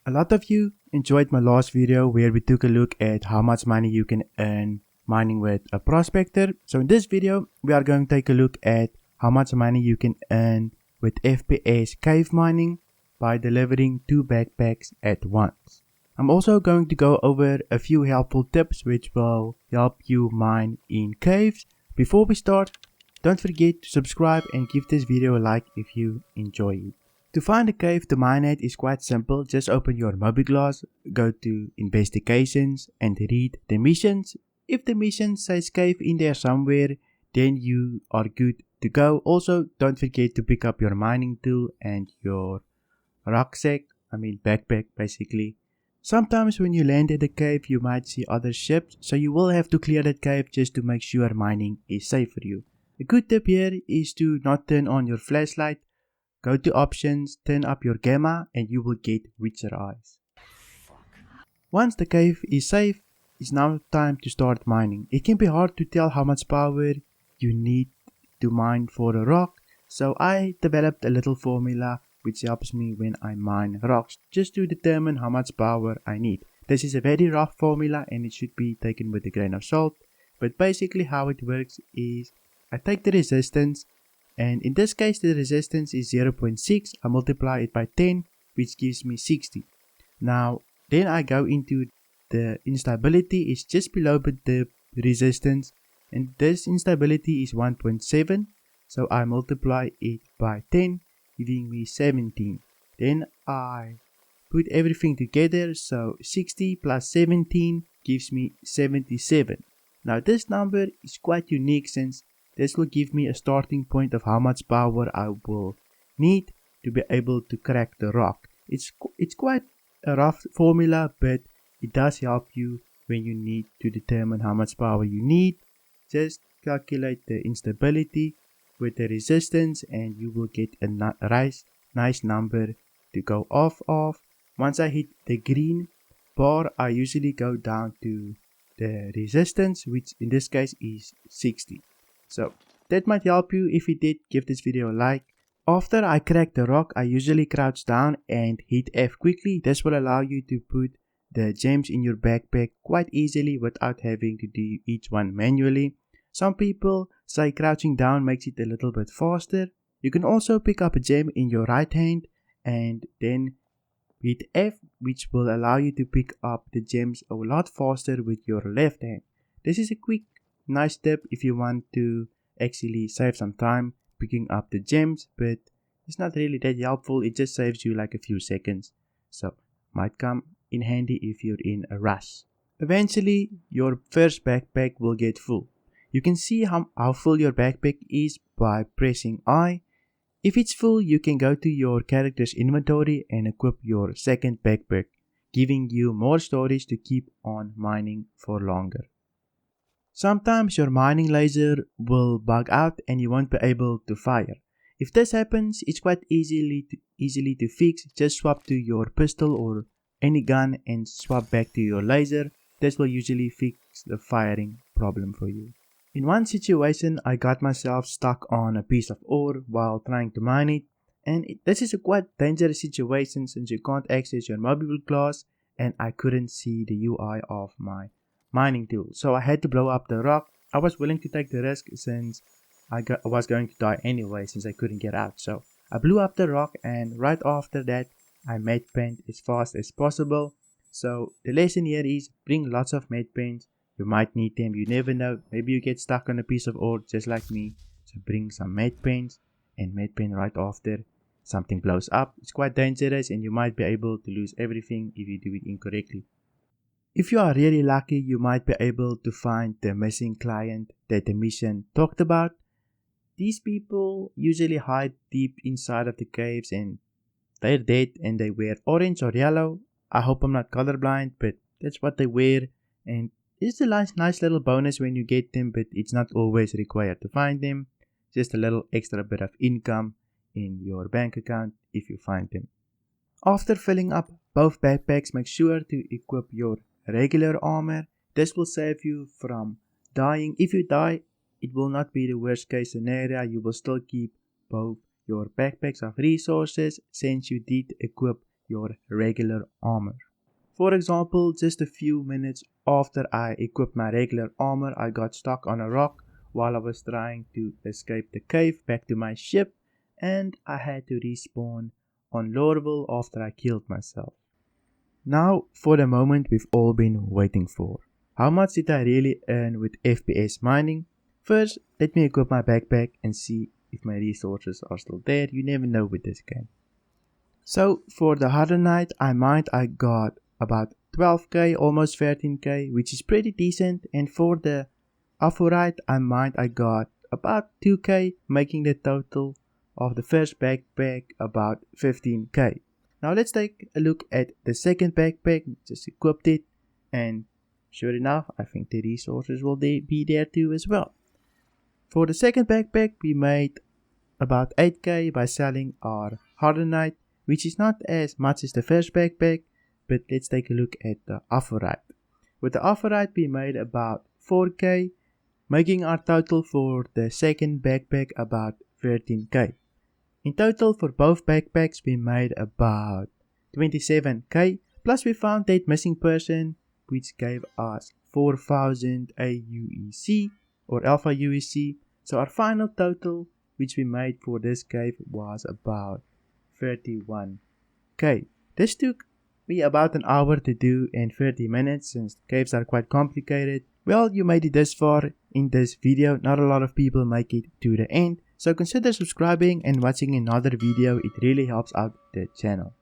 A lot of you enjoyed my last video where we took a look at how much money you can earn mining with a prospector. So in this video, we are going to take a look at how much money you can earn with FPS cave mining by delivering 2 backpacks at once. I'm also going to go over a few helpful tips which will help you mine in caves. Before we start, don't forget to subscribe and give this video a like if you enjoy it. To find a cave to mine at is quite simple. Just open your mobiGlas, go to investigations and read the missions. If the mission says cave in there somewhere, then you are good to go. Also, don't forget to pick up your mining tool and your backpack basically. Sometimes when you land at a cave you might see other ships, so you will have to clear that cave just to make sure mining is safe for you. A good tip here is to not turn on your flashlight. Go to options, turn up your gamma and you will get Witcher eyes. Once the cave is safe, it's now time to start mining. It can be hard to tell how much power you need to mine for a rock, so I developed a little formula which helps me when I mine rocks, just to determine how much power I need. This is a very rough formula and it should be taken with a grain of salt, but basically how it works is I take the resistance, and in this case the resistance is 0.6, I multiply it by 10 which gives me 60. Now then I go into the instability, is just below the resistance, and this instability is 1.7, so I multiply it by 10 giving me 17. Then I put everything together, so 60 plus 17 gives me 77. Now this number is quite unique since this will give me a starting point of how much power I will need to be able to crack the rock. It's quite a rough formula, but it does help you when you need to determine how much power you need. Just calculate the instability with the resistance and you will get a nice number to go off of. Once I hit the green bar, I usually go down to the resistance, which in this case is 60. So that might help you. If it did, give this video a like. After I crack the rock, I usually crouch down and hit F quickly. This will allow you to put the gems in your backpack quite easily without having to do each one manually. Some people say crouching down makes it a little bit faster. You can also pick up a gem in your right hand and then hit F, which will allow you to pick up the gems a lot faster with your left hand. This is a quick nice tip if you want to actually save some time picking up the gems, but it's not really that helpful. It just saves you like a few seconds, so might come in handy if you're in a rush. Eventually your first backpack will get full. You can see how full your backpack is by pressing I. If it's full, you can go to your character's inventory and equip your second backpack, giving you more storage to keep on mining for longer. Sometimes your mining laser will bug out and you won't be able to fire. If this happens, it's quite easily to fix. Just swap to your pistol or any gun and swap back to your laser. This will usually fix the firing problem for you. In one situation, I got myself stuck on a piece of ore while trying to mine it, and this is a quite dangerous situation since you can't access your mobiGlas and I couldn't see the UI of my mining tool, so I had to blow up the rock. I was willing to take the risk since I was going to die anyway since I couldn't get out, so I blew up the rock, and right after that I made paint as fast as possible. So the lesson here is bring lots of made paints. You might need them, you never know, maybe you get stuck on a piece of ore just like me, so bring some made paints and made paint right after something blows up. It's quite dangerous and you might be able to lose everything if you do it incorrectly. If you are really lucky, you might be able to find the missing client that the mission talked about. These people usually hide deep inside of the caves and they're dead and they wear orange or yellow. I hope I'm not colorblind, but that's what they wear, and it's a nice little bonus when you get them, but it's not always required to find them. Just a little extra bit of income in your bank account if you find them. After filling up both backpacks, make sure to equip your regular armor. This will save you from dying. If you die, it will not be the worst case scenario. You will still keep both your backpacks of resources since you did equip your regular armor. For example, just a few minutes after I equipped my regular armor, I got stuck on a rock while I was trying to escape the cave back to my ship, and I had to respawn on Lorville after I killed myself. Now for the moment we've all been waiting for. How much did I really earn with FPS mining? First, let me equip my backpack and see if my resources are still there. You never know with this game. So for the Hardenite I got about 12k, almost 13k, which is pretty decent, and for the Aphorite I got about 2k, making the total of the first backpack about 15k. Now let's take a look at the second backpack. Just equipped it, and sure enough, I think the resources will be there too as well. For the second backpack we made about 8k by selling our Hardenite, which is not as much as the first backpack, but let's take a look at the Aphorite. With the Aphorite we made about 4k, making our total for the second backpack about 13k. In total for both backpacks we made about 27k, plus we found that missing person, which gave us 4000 AUEC or Alpha UEC. So our final total which we made for this cave was about 31k. This took me about an hour to do in 30 minutes since the caves are quite complicated. Well, you made it this far in this video. Not a lot of people make it to the end, so consider subscribing and watching another video. It really helps out the channel.